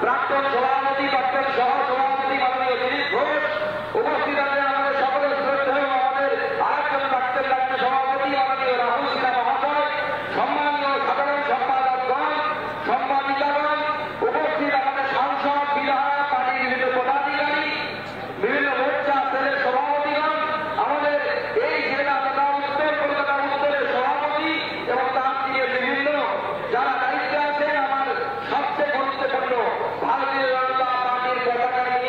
প্রাক্তন সভাপতি, প্রাক্তন সহ সভাপতি মাননীয় দিলীপ ঘোষ, উপস্থিত আছেন আমাদের সকলের শ্রদ্ধেয় আমাদের আরেকজন প্রাক্তন রাজ্য সভাপতি মাননীয় রাহুল সিনহা মহাশয়, সম্মানীয় সাধারণ সম্পাদকগণ, সম্পাদিকাগণ, উপস্থিত আমাদের সাংসদ, বিধায়ক, পার্টির বিভিন্ন পদাধিকারী, বিভিন্ন মোর্চা সেলের সভাপতিগণ, আমাদের এই জেলা তথা উত্তর কলকাতা উত্তরের সভাপতি এবং তার থেকে বিভিন্ন যারা দায়িত্বে আছেন, আমার সবচেয়ে গুরুত্বপূর্ণ ভারতীয় জনতা পার্টির পতাকা নিয়ে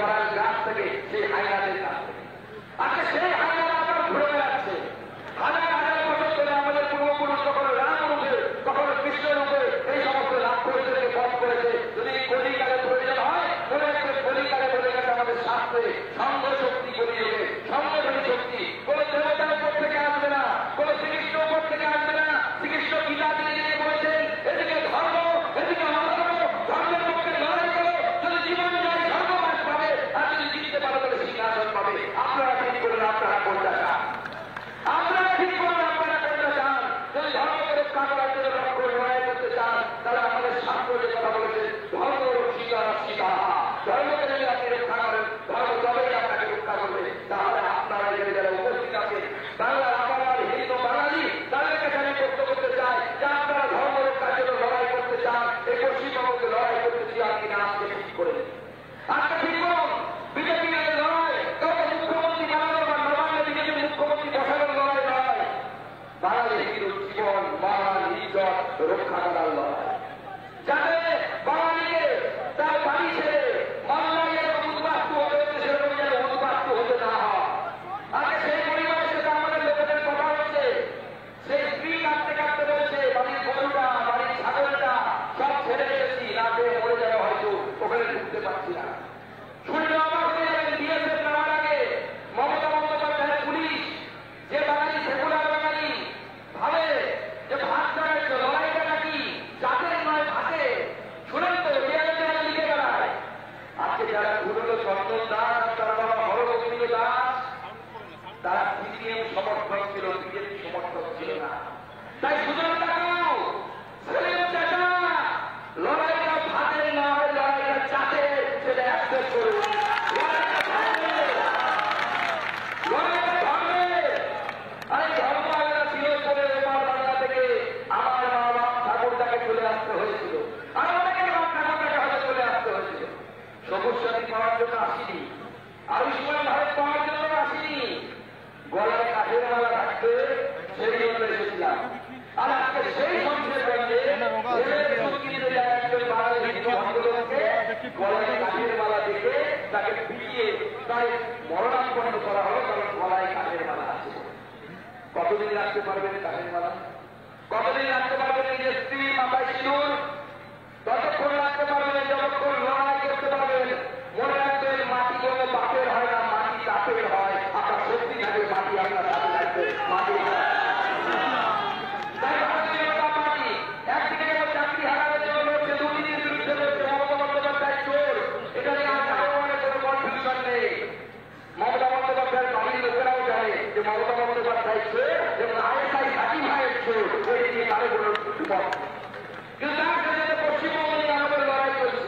করার গাছ থেকে, সেই হাইনাদের কাছ থেকে। আজকে সেই হাইনারা আবার ঘুরে বেড়াচ্ছে। হাজার হাজার বছর ধরে আমাদের পূর্বপুরুষ কখনো রাম রূপে, কখনো কৃষ্ণ রূপে এই সমস্ত রাক্ষসদেরকে বধ করেছে। যদি কলিকালে প্রয়োজন হয়, মনে রাখবে কলিকালে বলে গেছে আমাদের শাস্ত্রে, সঙ্গ শক্তি কলিযুগে, সঙ্গধনী শক্তি। কোন দেবতার উপর থেকে আসবে না, কোন শ্রীকৃষ্ণ উপর থেকে আসবে না। শ্রীকৃষ্ণ গীতা তিনি গিয়ে বলেছেন, এদিকে ধর্ম, এদিকে অধর্ম, ধর্মের পক্ষে লড়াই করো, যদি জীবন যায় ধর্মবাস পাবে, আর যদি জিততে পারো তাহলে সিংহাসন পাবে। আপনারা ঠিক করুন, আপনারা কোনটা চান? আপনারা ঠিক করুন, আপনারা কোনটা চান? যদি ধর্মকে রক্ষা করার জন্য লক্ষ্য লড়াই করতে চান, তাহলে আমাদের শাস্ত্র যে কথা বলেছে, ধর্ম রক্ষিতা রক্ষিতা, ধর্মকে যদি আপনি রক্ষা করেন, ধর্ম তবেই আপনাকে রক্ষা করবে। তাহলে আপনারা এখানে যারা উপস্থিত আছেন, বাংলার আমার হিন্দু বাঙালি, তাদেরকে এখানে প্রশ্ন করতে চাই যে আপনারা ধর্ম রক্ষার জন্য লড়াই করতে চান, এই পশ্চিমবঙ্গকে লড়াই করতে চান কিনা আজকে ঠিক করে দিন। আজকে ঠিক করুন। বিজেপি লড়াই কাউকে মুখ্যমন্ত্রী বানানো বা নবান্নে বিজেপি মুখ্যমন্ত্রী বসানোর লড়াই নয়, বাঙালি হিন্দুর জীবন, বাঙালি ইজ্জত রক্ষা করার লড়াই। যাতে বাঙালিকে তার বাড়ি ছেড়ে মামলায় উদ্বাস্তু হতে হচ্ছে, সেরকম যেন উদ্বাস্তু হতে না হয়। আগে সেই পরিবারের সাথে আমাদের লোকেদের কথা হচ্ছে, সেই স্ত্রী কাঁদতে কাঁদতে বলছে, বাড়ির গরুটা, বাড়ির ছাগলটা সব ছেড়ে এসেছি, না পেয়ে মরে যাবে হয়তো, ওখানে ঢুকতে পারছি না। শুনলে অবাক হয়ে যাবেন, বিএসএফ নামার আগে মমতা বন্দ্যোপাধ্যায়ের পুলিশ, যে বাঙালি সেকুলার বাঙালি ভাবে যে ভাত দাঁড়াচ্ছে, লড়াইটা নাকি জাতের নয় ভাতে, শুনেন তো দেয়ালে দেয়ালে লিখে বেড়ায়। আজকে যারা ঘুরলো চন্দন দাস, তার বাবা হরগোবিন্দ দাস, তারা সিপিএম সমর্থক ছিল, বিজেপি সমর্থক ছিল না। তাই সুযোগ দেখাও, সেলিম চাচা, লড়াইটা ভাতের নয়, লড়াইটা চাটে, সেটা অ্যাক্সেস করুন। লড়াইটা ধর্মের। আর এই ধর্ম আলাদা ছিল বলে ওপার বাংলা থেকে আমার মা বাপ ঠাকুরটাকে চলে আসতে হয়েছিল, আর অনেকের বাপ ঠাকুরটাকে হয়তো চলে আসতে হয়েছিল। সবুজ সাথী পাওয়ার জন্য আসিনি, আয়ুষ্মান ভারত পাওয়ার জন্য আসিনি, গলায় কাঠের মালা থাকতে সেই জন্য এসেছিলাম। আর আজকে সেই সংসদগঞ্জে একজন বাঙালি হিন্দু ভদ্রলোককে গলায় কাঠের মালা দেখে তাকে পিটিয়ে তাই মরণাপন্ন করা হলো, কারণ গলায় কাঠের মালা আছে। কতদিন রাখতে পারবেন কাঠের মালা? কতদিন রাখতে পারবেন নিজের স্ত্রী মাথায় সিঁদুর? ততক্ষণ রাখতে পারবেন যতক্ষণ লড়াই করতে পারবেন। মনে রাখবেন, মাটি কোনো বাপের হয় না, মাটি চাপের হয়। আপনার শক্তি থাকে, মাটি আপনার সাথে থাকবে, মাটি তাই ভারতীয় জনতা পার্টি একদিকে যেমন চাকরি হারানোর জন্য লড়ছে, দুর্নীতির বিরুদ্ধে লড়ছে, মমতা বন্দ্যোপাধ্যায় চোর, এটা নিয়ে আর কারো মনে কোনো কনফিউশন নেই। মমতা বন্দ্যোপাধ্যায়ের বাড়ির লোকেরাও জানে যে মমতা বন্দ্যোপাধ্যায় চোর এবং আইএসআই সাকিব চোর, ওই নিয়ে কারো কোনো কিন্তু তার সাথে পশ্চিমবঙ্গে আমাদের লড়াই চলছে।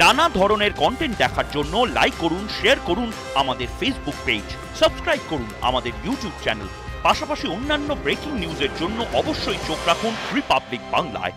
নানা ধরনের কন্টেন্ট দেখার জন্য লাইক করুন, শেয়ার করুন আমাদের ফেসবুক পেজ, সাবস্ক্রাইব করুন আমাদের ইউটিউব চ্যানেল। পাশাপাশি অন্যান্য ব্রেকিং নিউজের জন্য অবশ্যই চোখ রাখুন রিপাবলিক বাংলায়।